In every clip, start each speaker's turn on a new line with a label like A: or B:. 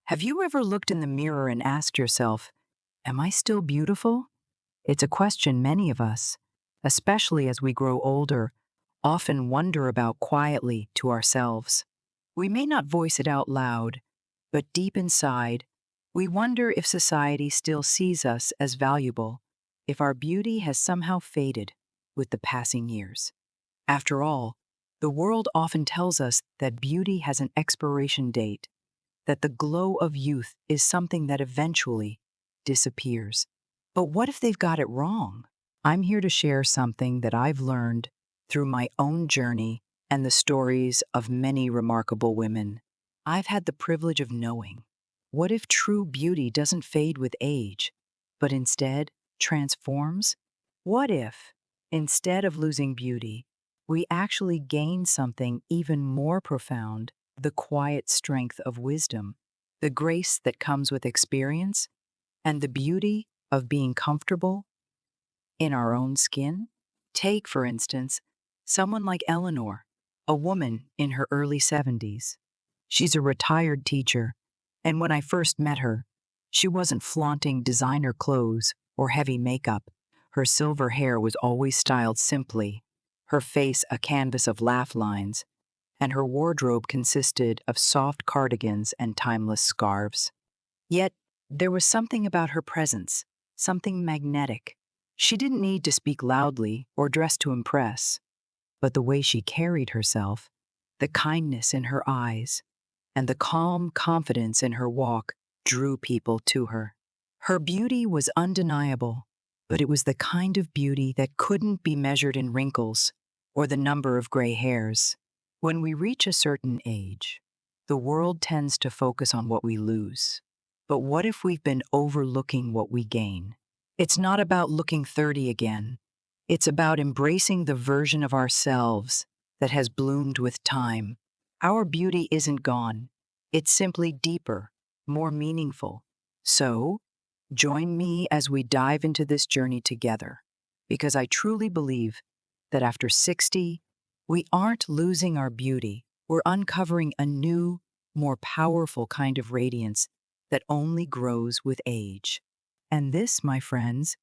A: Have you ever looked in the mirror and asked yourself, am I still beautiful? It's a question many of us, especially as we grow older, often wonder about quietly to ourselves. We may not voice it out loud, but deep inside, we wonder if society still sees us as valuable, if our beauty has somehow faded with the passing years. After all, the world often tells us that beauty has an expiration date, that the glow of youth is something that eventually disappears. But what if they've got it wrong? I'm here to share something that I've learned through my own journey and the stories of many remarkable women. I've had the privilege of knowing. What if true beauty doesn't fade with age, but instead transforms? What if, instead of losing beauty, we actually gain something even more profound, the quiet strength of wisdom, the grace that comes with experience, and the beauty of being comfortable in our own skin? Take, for instance, someone like Eleanor, a woman in her early 70s. She's a retired teacher, and when I first met her, she wasn't flaunting designer clothes or heavy makeup. Her silver hair was always styled simply, her face a canvas of laugh lines, and her wardrobe consisted of soft cardigans and timeless scarves. Yet, there was something about her presence, something magnetic. She didn't need to speak loudly or dress to impress, but the way she carried herself, the kindness in her eyes, and the calm confidence in her walk drew people to her. Her beauty was undeniable, but it was the kind of beauty that couldn't be measured in wrinkles or the number of gray hairs. When we reach a certain age, the world tends to focus on what we lose. But what if we've been overlooking what we gain? It's not about looking 30 again. It's about embracing the version of ourselves that has bloomed with time. Our beauty isn't gone. It's simply deeper, more meaningful. So, join me as we dive into this journey together, because I truly believe that after 60, we aren't losing our beauty. We're uncovering a new, more powerful kind of radiance that only grows with age. And this, my friends,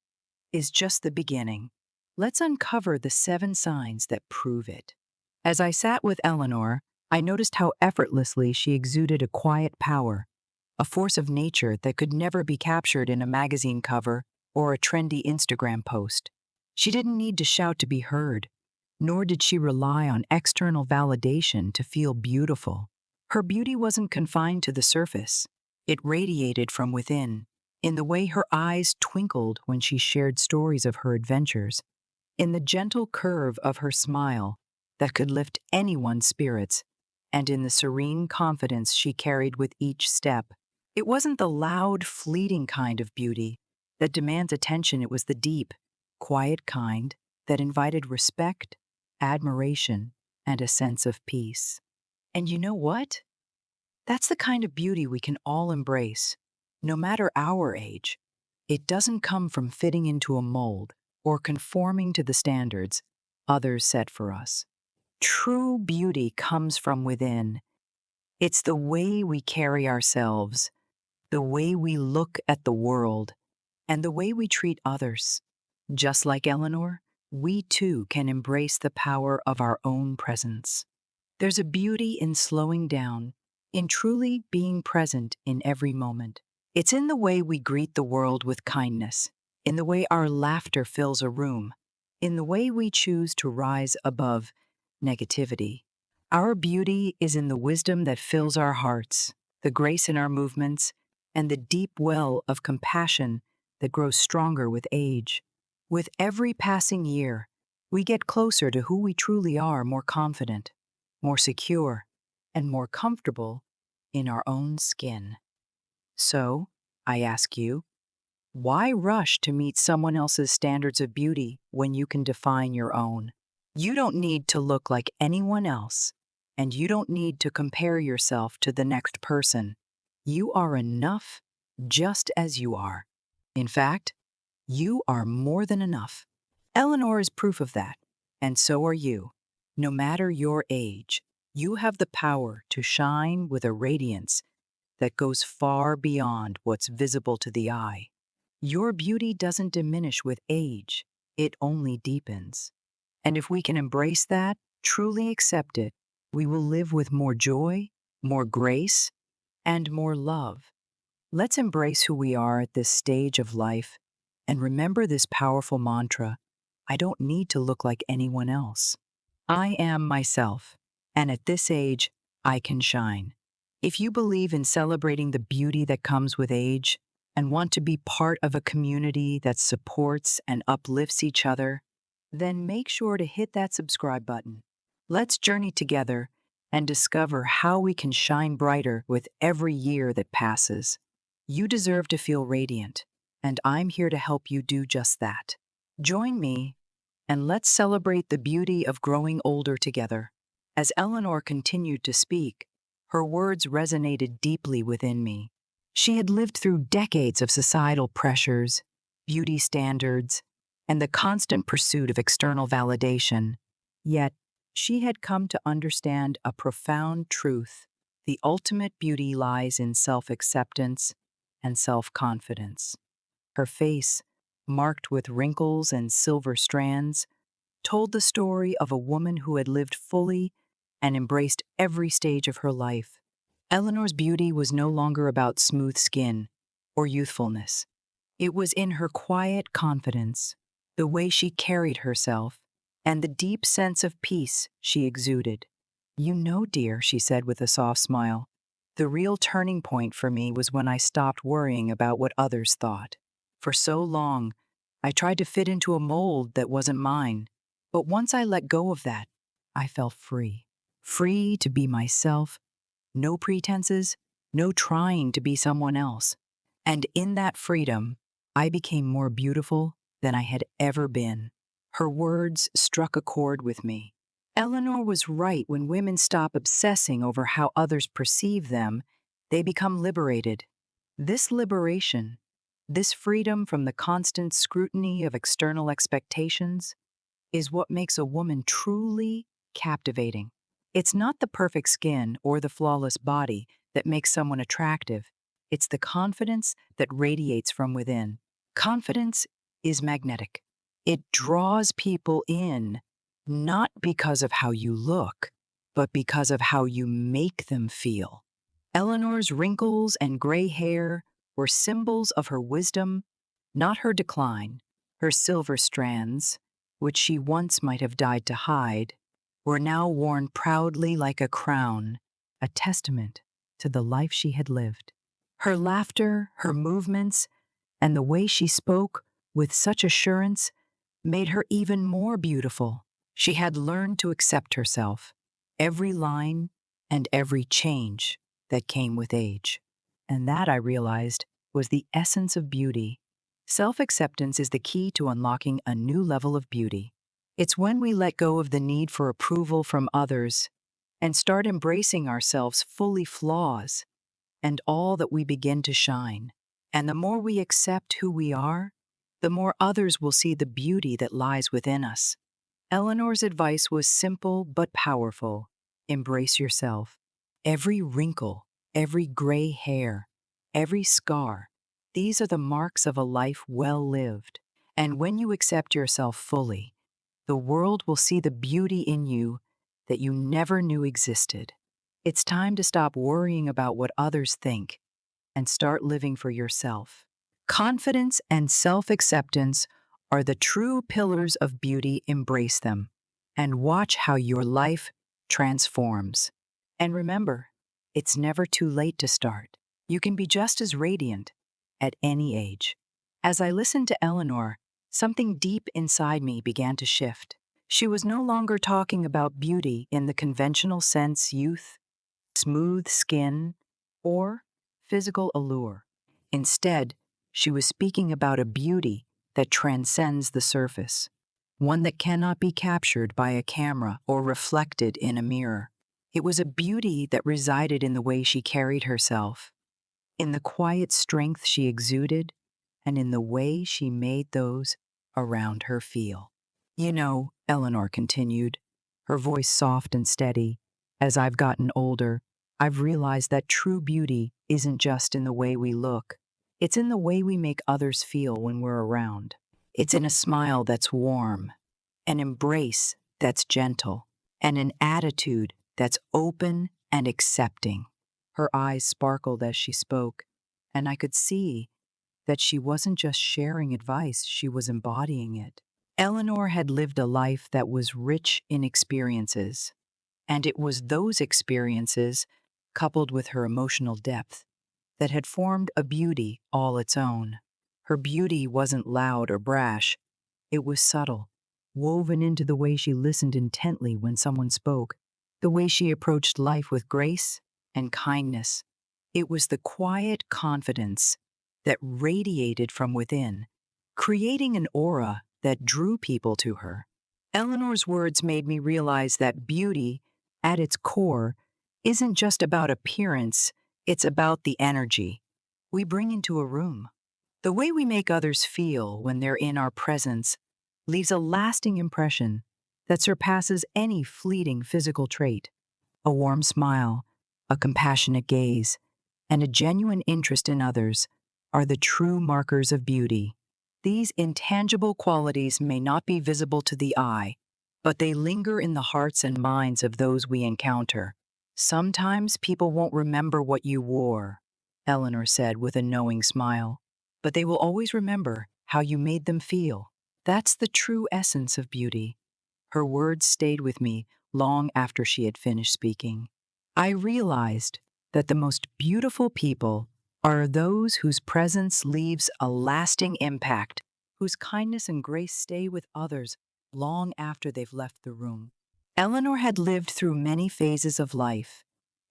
A: is just the beginning. Let's uncover the 7 signs that prove it. As I sat with Eleanor, I noticed how effortlessly she exuded a quiet power, a force of nature that could never be captured in a magazine cover or a trendy Instagram post. She didn't need to shout to be heard, nor did she rely on external validation to feel beautiful. Her beauty wasn't confined to the surface. It radiated from within, in the way her eyes twinkled when she shared stories of her adventures, in the gentle curve of her smile that could lift anyone's spirits, and in the serene confidence she carried with each step. It wasn't the loud, fleeting kind of beauty that demands attention. It was the deep, quiet kind that invited respect, admiration, and a sense of peace. And you know what? That's the kind of beauty we can all embrace, no matter our age. It doesn't come from fitting into a mold or conforming to the standards others set for us. True beauty comes from within. It's the way we carry ourselves, the way we look at the world, and the way we treat others. Just like Eleanor, we too can embrace the power of our own presence. There's a beauty in slowing down, in truly being present in every moment. It's in the way we greet the world with kindness, in the way our laughter fills a room, in the way we choose to rise above negativity. Our beauty is in the wisdom that fills our hearts, the grace in our movements, and the deep well of compassion that grows stronger with age. With every passing year, we get closer to who we truly are, more confident, more secure, and more comfortable in our own skin. So, I ask you, why rush to meet someone else's standards of beauty when you can define your own? You don't need to look like anyone else, and you don't need to compare yourself to the next person. You are enough just as you are. In fact, you are more than enough. Eleanor is proof of that, and so are you. No matter your age, you have the power to shine with a radiance that goes far beyond what's visible to the eye. Your beauty doesn't diminish with age, it only deepens. And if we can embrace that, truly accept it, we will live with more joy, more grace, and more love. Let's embrace who we are at this stage of life and remember this powerful mantra: I don't need to look like anyone else. I am myself, and at this age, I can shine. If you believe in celebrating the beauty that comes with age and want to be part of a community that supports and uplifts each other, then make sure to hit that subscribe button. Let's journey together and discover how we can shine brighter with every year that passes. You deserve to feel radiant, and I'm here to help you do just that. Join me, and let's celebrate the beauty of growing older together. As Eleanor continued to speak, her words resonated deeply within me. She had lived through decades of societal pressures, beauty standards, and the constant pursuit of external validation. Yet, she had come to understand a profound truth: the ultimate beauty lies in self-acceptance and self-confidence. Her face, marked with wrinkles and silver strands, told the story of a woman who had lived fully and embraced every stage of her life. Eleanor's beauty was no longer about smooth skin or youthfulness. It was in her quiet confidence, the way she carried herself, and the deep sense of peace she exuded. You know, dear, she said with a soft smile, the real turning point for me was when I stopped worrying about what others thought. For so long, I tried to fit into a mold that wasn't mine. But once I let go of that, I felt free. Free to be myself, no pretenses, no trying to be someone else. And in that freedom, I became more beautiful than I had ever been. Her words struck a chord with me. Eleanor was right: when women stop obsessing over how others perceive them, they become liberated. This liberation, this freedom from the constant scrutiny of external expectations, is what makes a woman truly captivating. It's not the perfect skin or the flawless body that makes someone attractive. It's the confidence that radiates from within. Confidence is magnetic. It draws people in, not because of how you look, but because of how you make them feel. Eleanor's wrinkles and gray hair were symbols of her wisdom, not her decline. Her silver strands, which she once might have died to hide, were now worn proudly like a crown, a testament to the life she had lived. Her laughter, her movements, and the way she spoke with such assurance made her even more beautiful. She had learned to accept herself, every line and every change that came with age. And that, I realized, was the essence of beauty. Self-acceptance is the key to unlocking a new level of beauty. It's when we let go of the need for approval from others and start embracing ourselves fully flaws and all that we begin to shine. And the more we accept who we are, the more others will see the beauty that lies within us. Eleanor's advice was simple but powerful. Embrace yourself. Every wrinkle, every gray hair, every scar, these are the marks of a life well lived. And when you accept yourself fully, the world will see the beauty in you that you never knew existed. It's time to stop worrying about what others think and start living for yourself. Confidence and self-acceptance are the true pillars of beauty. Embrace them and watch how your life transforms. And remember, it's never too late to start. You can be just as radiant at any age. As I listened to Eleanor, something deep inside me began to shift. She was no longer talking about beauty in the conventional sense: youth, smooth skin, or physical allure. Instead, she was speaking about a beauty that transcends the surface, one that cannot be captured by a camera or reflected in a mirror. It was a beauty that resided in the way she carried herself, in the quiet strength she exuded, and in the way she made those around her feel. You know, Eleanor continued, her voice soft and steady, as I've gotten older, I've realized that true beauty isn't just in the way we look. It's in the way we make others feel when we're around. It's in a smile that's warm, an embrace that's gentle, and an attitude that's open and accepting. Her eyes sparkled as she spoke, and I could see that she wasn't just sharing advice, she was embodying it. Eleanor had lived a life that was rich in experiences, and it was those experiences, coupled with her emotional depth, that had formed a beauty all its own. Her beauty wasn't loud or brash, it was subtle, woven into the way she listened intently when someone spoke, the way she approached life with grace and kindness. It was the quiet confidence that radiated from within, creating an aura that drew people to her. Eleanor's words made me realize that beauty, at its core, isn't just about appearance, it's about the energy we bring into a room. The way we make others feel when they're in our presence leaves a lasting impression that surpasses any fleeting physical trait. A warm smile, a compassionate gaze, and a genuine interest in others are the true markers of beauty. These intangible qualities may not be visible to the eye, but they linger in the hearts and minds of those we encounter. Sometimes people won't remember what you wore, Eleanor said with a knowing smile, but they will always remember how you made them feel. That's the true essence of beauty. Her words stayed with me long after she had finished speaking. I realized that the most beautiful people are those whose presence leaves a lasting impact, whose kindness and grace stay with others long after they've left the room. Eleanor had lived through many phases of life,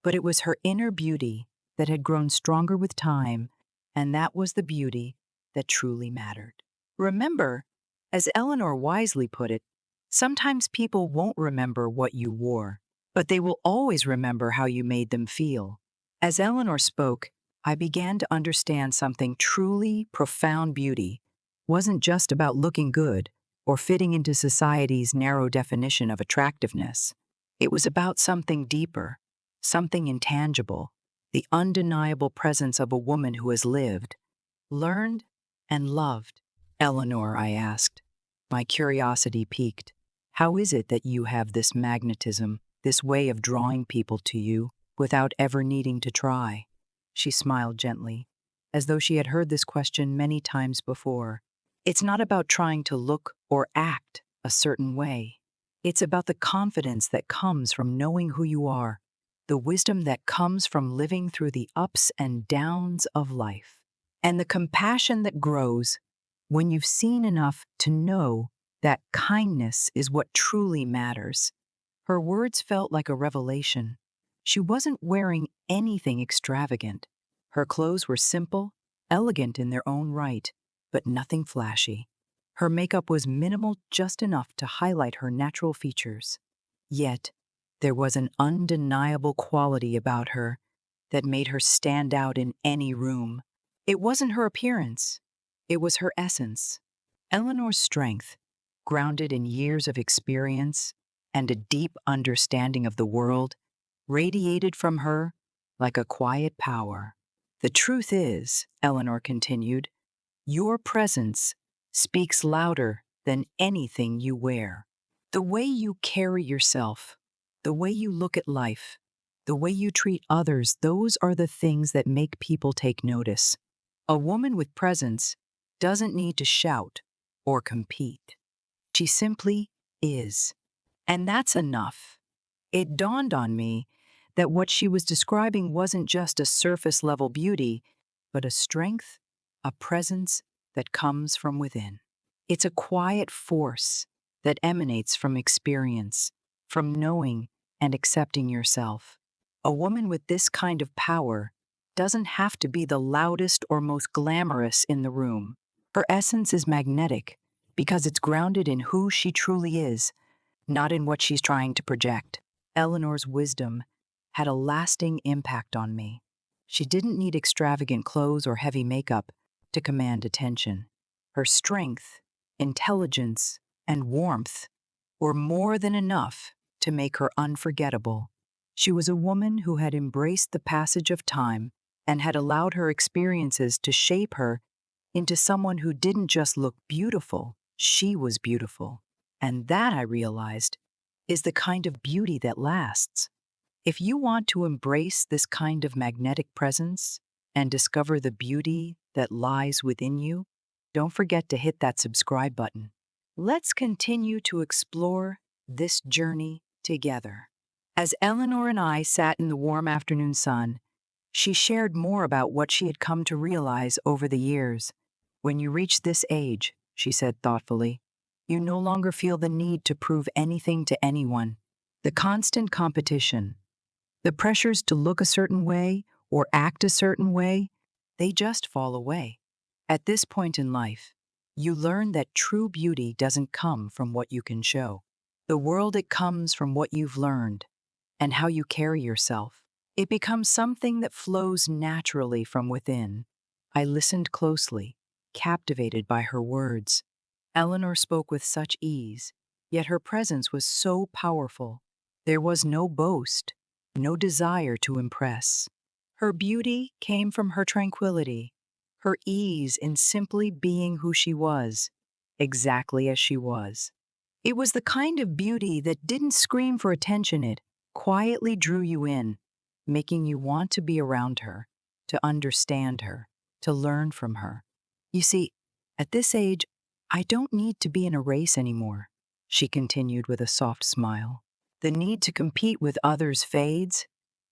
A: but it was her inner beauty that had grown stronger with time, and that was the beauty that truly mattered. Remember, as Eleanor wisely put it, sometimes people won't remember what you wore, but they will always remember how you made them feel. As Eleanor spoke, I began to understand something truly profound. Beauty wasn't just about looking good or fitting into society's narrow definition of attractiveness. It was about something deeper, something intangible, the undeniable presence of a woman who has lived, learned, and loved. Eleanor, I asked. My curiosity piqued. How is it that you have this magnetism, this way of drawing people to you without ever needing to try? She smiled gently, as though she had heard this question many times before. It's not about trying to look or act a certain way. It's about the confidence that comes from knowing who you are, the wisdom that comes from living through the ups and downs of life, and the compassion that grows when you've seen enough to know that kindness is what truly matters. Her words felt like a revelation. She wasn't wearing anything extravagant. Her clothes were simple, elegant in their own right, but nothing flashy. Her makeup was minimal, just enough to highlight her natural features. Yet, there was an undeniable quality about her that made her stand out in any room. It wasn't her appearance, it was her essence. Eleanor's strength, grounded in years of experience and a deep understanding of the world, radiated from her like a quiet power. The truth is, Eleanor continued, your presence speaks louder than anything you wear. The way you carry yourself, the way you look at life, the way you treat others, those are the things that make people take notice. A woman with presence doesn't need to shout or compete. She simply is. And that's enough. It dawned on me that what she was describing wasn't just a surface-level beauty, but a strength, a presence that comes from within. It's a quiet force that emanates from experience, from knowing and accepting yourself. A woman with this kind of power doesn't have to be the loudest or most glamorous in the room. Her essence is magnetic because it's grounded in who she truly is, not in what she's trying to project. Eleanor's wisdom had a lasting impact on me. She didn't need extravagant clothes or heavy makeup to command attention. Her strength, intelligence, and warmth were more than enough to make her unforgettable. She was a woman who had embraced the passage of time and had allowed her experiences to shape her into someone who didn't just look beautiful, she was beautiful. And that, I realized, is the kind of beauty that lasts. If you want to embrace this kind of magnetic presence and discover the beauty that lies within you, don't forget to hit that subscribe button. Let's continue to explore this journey together. As Eleanor and I sat in the warm afternoon sun, she shared more about what she had come to realize over the years. When you reach this age, she said thoughtfully, you no longer feel the need to prove anything to anyone. The constant competition, the pressures to look a certain way or act a certain way, they just fall away. At this point in life, you learn that true beauty doesn't come from what you can show. The world, it comes from what you've learned and how you carry yourself. It becomes something that flows naturally from within. I listened closely, captivated by her words. Eleanor spoke with such ease, yet her presence was so powerful. There was no boast, no desire to impress. Her beauty came from her tranquility, her ease in simply being who she was, exactly as she was. It was the kind of beauty that didn't scream for attention, it quietly drew you in, making you want to be around her, to understand her, to learn from her. You see, at this age, I don't need to be in a race anymore, she continued with a soft smile. The need to compete with others fades,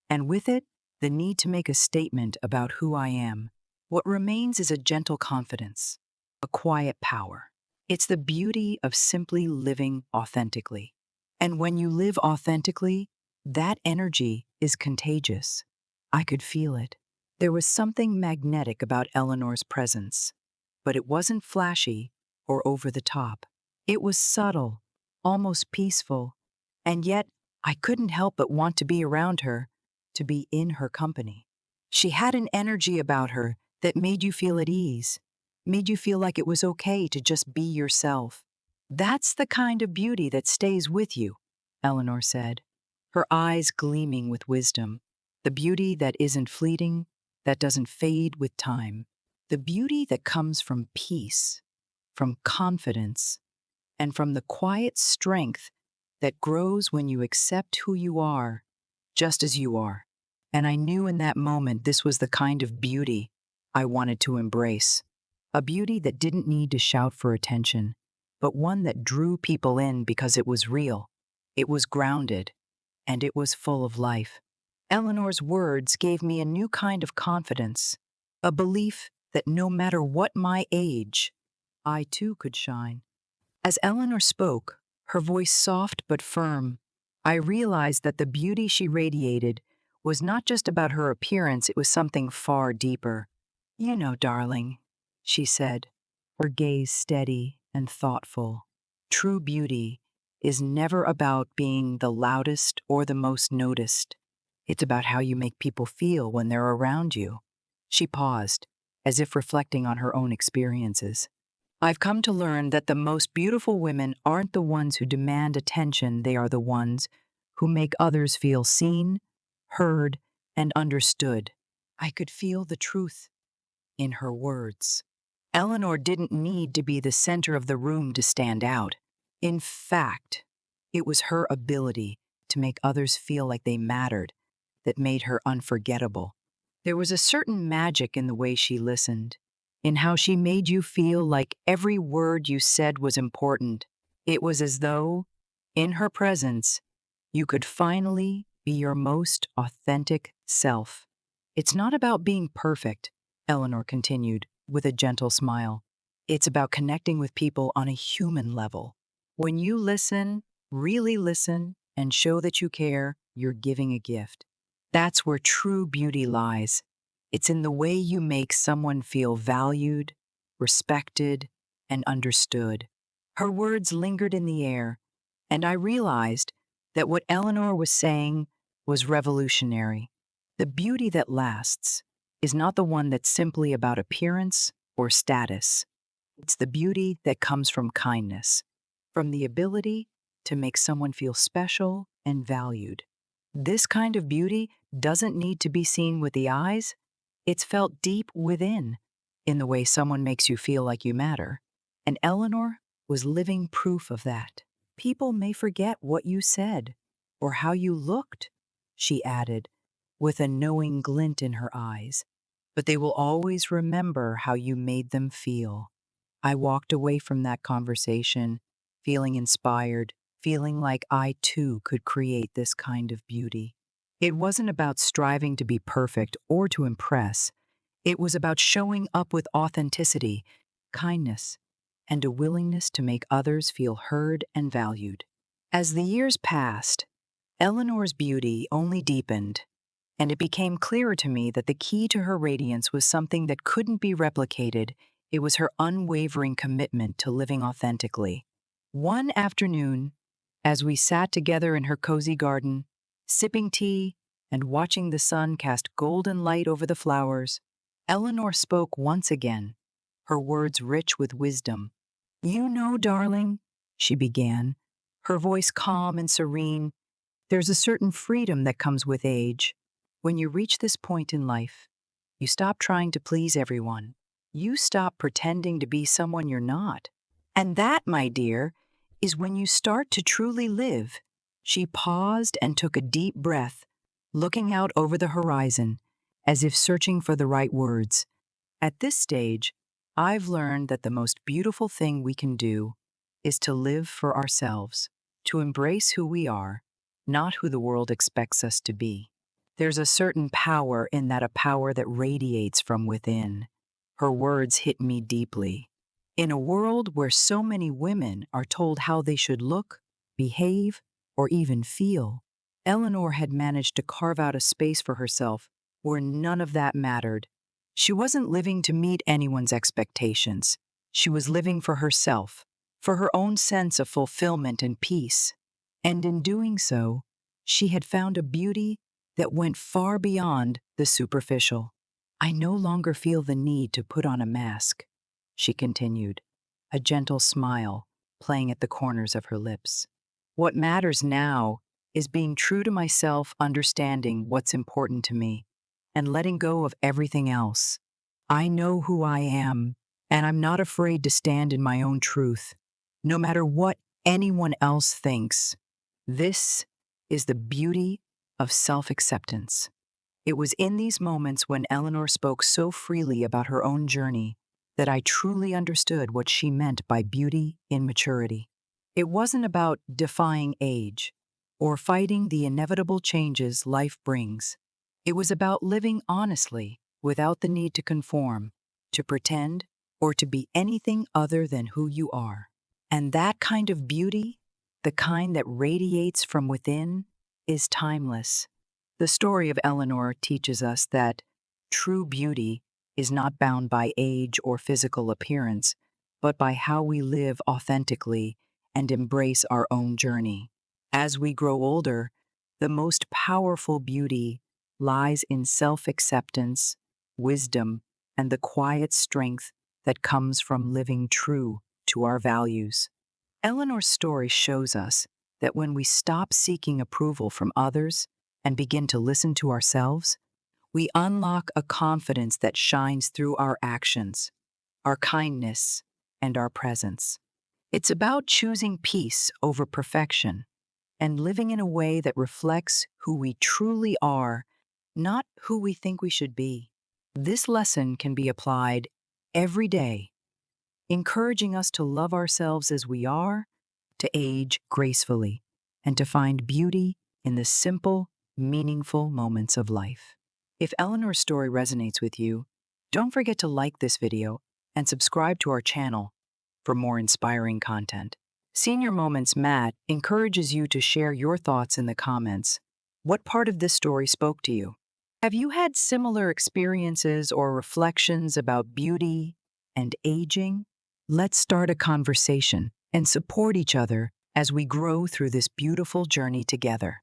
A: and with it, the need to make a statement about who I am. What remains is a gentle confidence, a quiet power. It's the beauty of simply living authentically. And when you live authentically, that energy is contagious. I could feel it. There was something magnetic about Eleanor's presence, but it wasn't flashy or over the top. It was subtle, almost peaceful, and yet I couldn't help but want to be around her, to be in her company. She had an energy about her that made you feel at ease, made you feel like it was okay to just be yourself. That's the kind of beauty that stays with you, Eleanor said, her eyes gleaming with wisdom. The beauty that isn't fleeting, that doesn't fade with time. The beauty that comes from peace, from confidence, and from the quiet strength that grows when you accept who you are, just as you are. And I knew in that moment this was the kind of beauty I wanted to embrace. A beauty that didn't need to shout for attention, but one that drew people in because it was real, it was grounded, and it was full of life. Eleanor's words gave me a new kind of confidence, a belief that no matter what my age, I too could shine. As Eleanor spoke, her voice soft but firm, I realized that the beauty she radiated was not just about her appearance, it was something far deeper. You know, darling, she said, her gaze steady and thoughtful. True beauty is never about being the loudest or the most noticed. It's about how you make people feel when they're around you. She paused, as if reflecting on her own experiences. I've come to learn that the most beautiful women aren't the ones who demand attention, they are the ones who make others feel seen, heard, and understood. I could feel the truth in her words. Eleanor didn't need to be the center of the room to stand out. In fact, it was her ability to make others feel like they mattered that made her unforgettable. There was a certain magic in the way she listened, in how she made you feel like every word you said was important. It was as though, in her presence, you could finally be your most authentic self. It's not about being perfect, Eleanor continued, with a gentle smile. It's about connecting with people on a human level. When you listen, really listen, and show that you care, you're giving a gift. That's where true beauty lies. It's in the way you make someone feel valued, respected, and understood. Her words lingered in the air, and I realized that what Eleanor was saying was revolutionary. The beauty that lasts is not the one that's simply about appearance or status. It's the beauty that comes from kindness, from the ability to make someone feel special and valued. This kind of beauty doesn't need to be seen with the eyes. It's felt deep within, in the way someone makes you feel like you matter. And Eleanor was living proof of that. People may forget what you said or how you looked, she added, with a knowing glint in her eyes, but they will always remember how you made them feel. I walked away from that conversation feeling inspired, feeling like I too could create this kind of beauty. It wasn't about striving to be perfect or to impress. It was about showing up with authenticity, kindness, and a willingness to make others feel heard and valued. As the years passed, Eleanor's beauty only deepened, and it became clearer to me that the key to her radiance was something that couldn't be replicated. It was her unwavering commitment to living authentically. One afternoon, as we sat together in her cozy garden, sipping tea and watching the sun cast golden light over the flowers, Eleanor spoke once again, her words rich with wisdom. "You know, darling," she began, her voice calm and serene, "there's a certain freedom that comes with age. When you reach this point in life, you stop trying to please everyone. You stop pretending to be someone you're not. And that, my dear, is when you start to truly live." She paused and took a deep breath, looking out over the horizon, as if searching for the right words. At this stage, I've learned that the most beautiful thing we can do is to live for ourselves, to embrace who we are, not who the world expects us to be. There's a certain power in that, a power that radiates from within. Her words hit me deeply. In a world where so many women are told how they should look, behave, or even feel, Eleanor had managed to carve out a space for herself where none of that mattered. She wasn't living to meet anyone's expectations. She was living for herself, for her own sense of fulfillment and peace. And in doing so, she had found a beauty that went far beyond the superficial. "I no longer feel the need to put on a mask," she continued, a gentle smile playing at the corners of her lips. "What matters now is being true to myself, understanding what's important to me, and letting go of everything else. I know who I am, and I'm not afraid to stand in my own truth, no matter what anyone else thinks." This is the beauty of self-acceptance. It was in these moments when Eleanor spoke so freely about her own journey that I truly understood what she meant by beauty in maturity. It wasn't about defying age or fighting the inevitable changes life brings. It was about living honestly without the need to conform, to pretend, or to be anything other than who you are. And that kind of beauty, the kind that radiates from within, is timeless. The story of Eleanor teaches us that true beauty is not bound by age or physical appearance, but by how we live authentically and embrace our own journey. As we grow older, the most powerful beauty lies in self-acceptance, wisdom, and the quiet strength that comes from living true to our values. Eleanor's story shows us that when we stop seeking approval from others and begin to listen to ourselves, we unlock a confidence that shines through our actions, our kindness, and our presence. It's about choosing peace over perfection and living in a way that reflects who we truly are, not who we think we should be. This lesson can be applied every day, encouraging us to love ourselves as we are, to age gracefully, and to find beauty in the simple, meaningful moments of life. If Eleanor's story resonates with you, don't forget to like this video and subscribe to our channel for more inspiring content. Senior Moments Matt encourages you to share your thoughts in the comments. What part of this story spoke to you? Have you had similar experiences or reflections about beauty and aging? Let's start a conversation and support each other as we grow through this beautiful journey together.